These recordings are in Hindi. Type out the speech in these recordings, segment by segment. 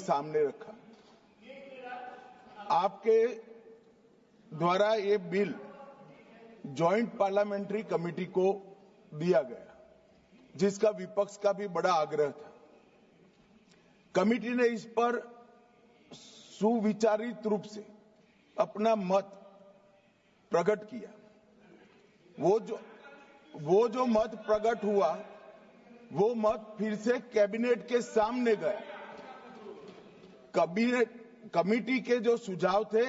सामने रखा। आपके द्वारा ये बिल जॉइंट पार्लियामेंट्री कमेटी को दिया गया, जिसका विपक्ष का भी बड़ा आग्रह था। कमेटी ने इस पर सुविचारित रूप से अपना मत प्रकट किया। वो जो मत प्रकट हुआ, वो मत फिर से कैबिनेट के सामने गया। कमेटी के जो सुझाव थे,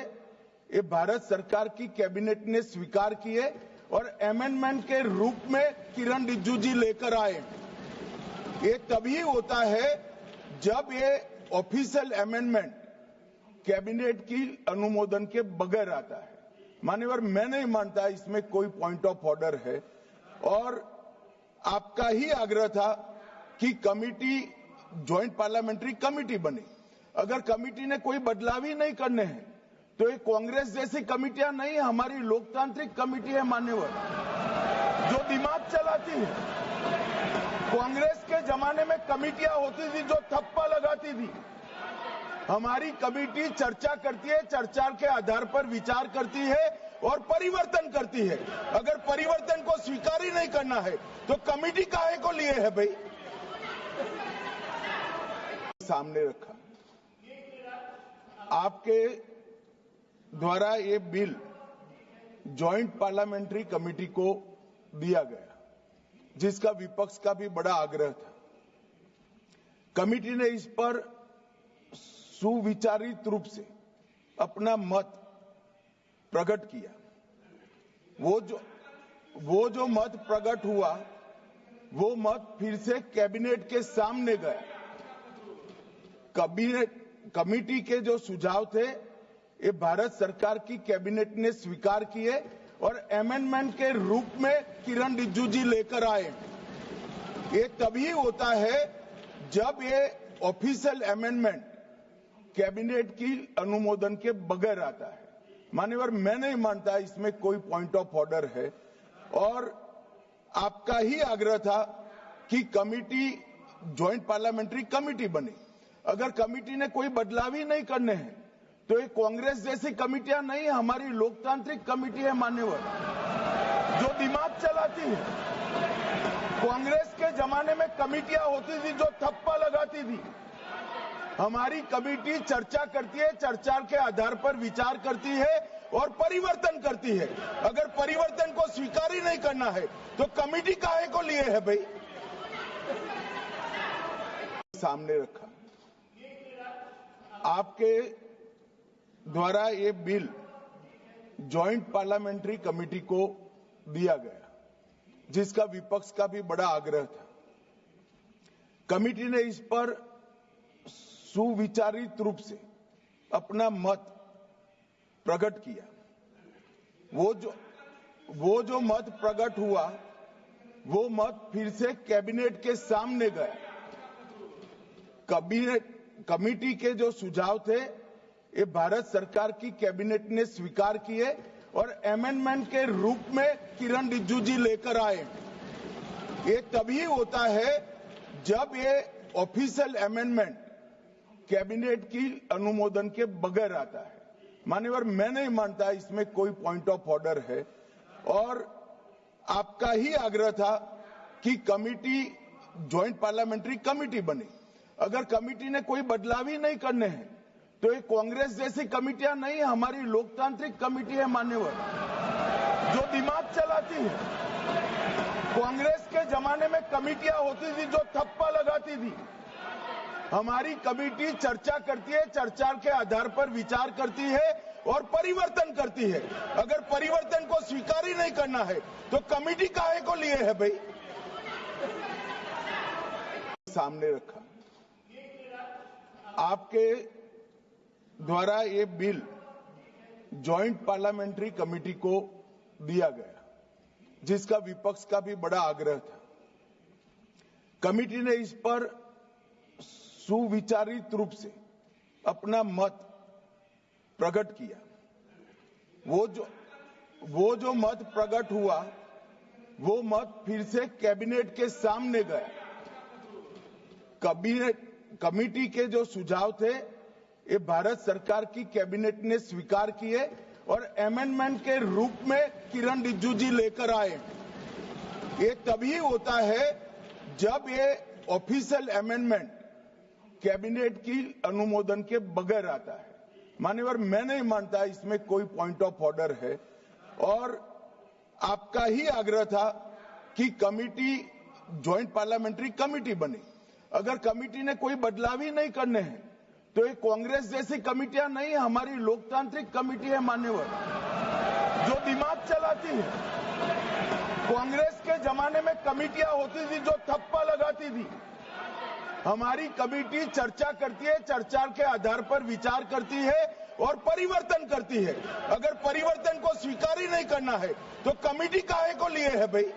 ये भारत सरकार की कैबिनेट ने स्वीकार किए और अमेंडमेंट के रूप में किरण रिजिजू जी लेकर आए। ये तभी होता है जब ये ऑफिशियल अमेंडमेंट कैबिनेट की अनुमोदन के बगैर आता है। मान्यवर, मैं नहीं मानता इसमें कोई पॉइंट ऑफ ऑर्डर है और आपका ही आग्रह था कि कमेटी ज्वाइंट पार्लियामेंट्री कमेटी बने। अगर कमेटी ने कोई बदलाव ही नहीं करने हैं तो ये कांग्रेस जैसी कमेटियां नहीं, हमारी लोकतांत्रिक कमेटी है मान्यवर, जो दिमाग चलाती है। कांग्रेस के जमाने में कमेटियां होती थी जो थप्पा लगाती थी। हमारी कमेटी चर्चा करती है, चर्चा के आधार पर विचार करती है और परिवर्तन करती है। अगर परिवर्तन को स्वीकार ही नहीं करना है तो कमेटी काहे को लिए है भाई? सामने रखा। आपके द्वारा ये बिल जॉइंट पार्लियामेंट्री कमेटी को दिया गया, जिसका विपक्ष का भी बड़ा आग्रह था। कमेटी ने इस पर सुविचारित रूप से अपना मत प्रकट किया। वो जो मत प्रकट हुआ, वो मत फिर से कैबिनेट के सामने गया। कमेटी के जो सुझाव थे, ये भारत सरकार की कैबिनेट ने स्वीकार किए और अमेंडमेंट के रूप में किरण रिजिजू जी लेकर आए। ये तभी होता है जब ये ऑफिशियल अमेंडमेंट कैबिनेट की अनुमोदन के बगैर आता है। मान्यवर, मैं नहीं मानता इसमें कोई पॉइंट ऑफ ऑर्डर है और आपका ही आग्रह था कि कमेटी ज्वाइंट पार्लियामेंट्री कमेटी बने। अगर कमेटी ने कोई बदलाव ही नहीं करने हैं तो ये कांग्रेस जैसी कमेटियां नहीं, हमारी लोकतांत्रिक कमेटी है मान्यवर, जो दिमाग चलाती है। कांग्रेस के जमाने में कमेटियां होती थी जो थप्पा लगाती थी। हमारी कमेटी चर्चा करती है, चर्चा के आधार पर विचार करती है और परिवर्तन करती है। अगर परिवर्तन को स्वीकार ही नहीं करना है तो कमेटी काहे को लिए है भाई? सामने रखा। आपके द्वारा ये बिल जॉइंट पार्लियामेंट्री कमेटी को दिया गया, जिसका विपक्ष का भी बड़ा आग्रह था। कमेटी ने इस पर सुविचारित रूप से अपना मत प्रकट किया। वो जो मत प्रकट हुआ, वो मत फिर से कैबिनेट के सामने गया। कमेटी के जो सुझाव थे, ये भारत सरकार की कैबिनेट ने स्वीकार किए और अमेंडमेंट के रूप में किरण रिजिजू जी लेकर आए। ये तभी होता है जब ये ऑफिशियल अमेंडमेंट कैबिनेट की अनुमोदन के बगैर आता है। मान्यवर, मैं नहीं मानता इसमें कोई पॉइंट ऑफ ऑर्डर है और आपका ही आग्रह था कि कमेटी ज्वाइंट पार्लियामेंट्री कमेटी बने। अगर कमेटी ने कोई बदलाव ही नहीं करने हैं तो ये कांग्रेस जैसी कमेटियां नहीं, हमारी लोकतांत्रिक कमेटी है मान्यवर, जो दिमाग चलाती है। कांग्रेस के जमाने में कमेटियां होती थी जो थप्पा लगाती थी। हमारी कमेटी चर्चा करती है, चर्चा के आधार पर विचार करती है और परिवर्तन करती है। अगर परिवर्तन को स्वीकार ही नहीं करना है तो कमेटी काहे को लिए है भाई? सामने रखा। आपके द्वारा ये बिल जॉइंट पार्लियामेंट्री कमेटी को दिया गया, जिसका विपक्ष का भी बड़ा आग्रह था। कमेटी ने इस पर सुविचारित रूप से अपना मत प्रकट किया। वो जो मत प्रकट हुआ, वो मत फिर से कैबिनेट के सामने गया। कमेटी के जो सुझाव थे ये भारत सरकार की कैबिनेट ने स्वीकार किए और अमेंडमेंट के रूप में किरण रिजिजू जी लेकर आए। ये तभी होता है जब ये ऑफिशियल अमेंडमेंट कैबिनेट की अनुमोदन के बगैर आता है। मान्यवर, मैं नहीं मानता इसमें कोई पॉइंट ऑफ ऑर्डर है और आपका ही आग्रह था कि कमेटी ज्वाइंट पार्लियामेंट्री कमेटी बने। अगर कमेटी ने कोई बदलाव ही नहीं करने हैं तो ये कांग्रेस जैसी कमेटियां नहीं, हमारी लोकतांत्रिक कमेटी है मान्यवर, जो दिमाग चलाती है। कांग्रेस के जमाने में कमेटियां होती थी जो थप्पा लगाती थी। हमारी कमेटी चर्चा करती है, चर्चा के आधार पर विचार करती है और परिवर्तन करती है। अगर परिवर्तन को स्वीकार ही नहीं करना है तो कमेटी काहे को लिए है भाई?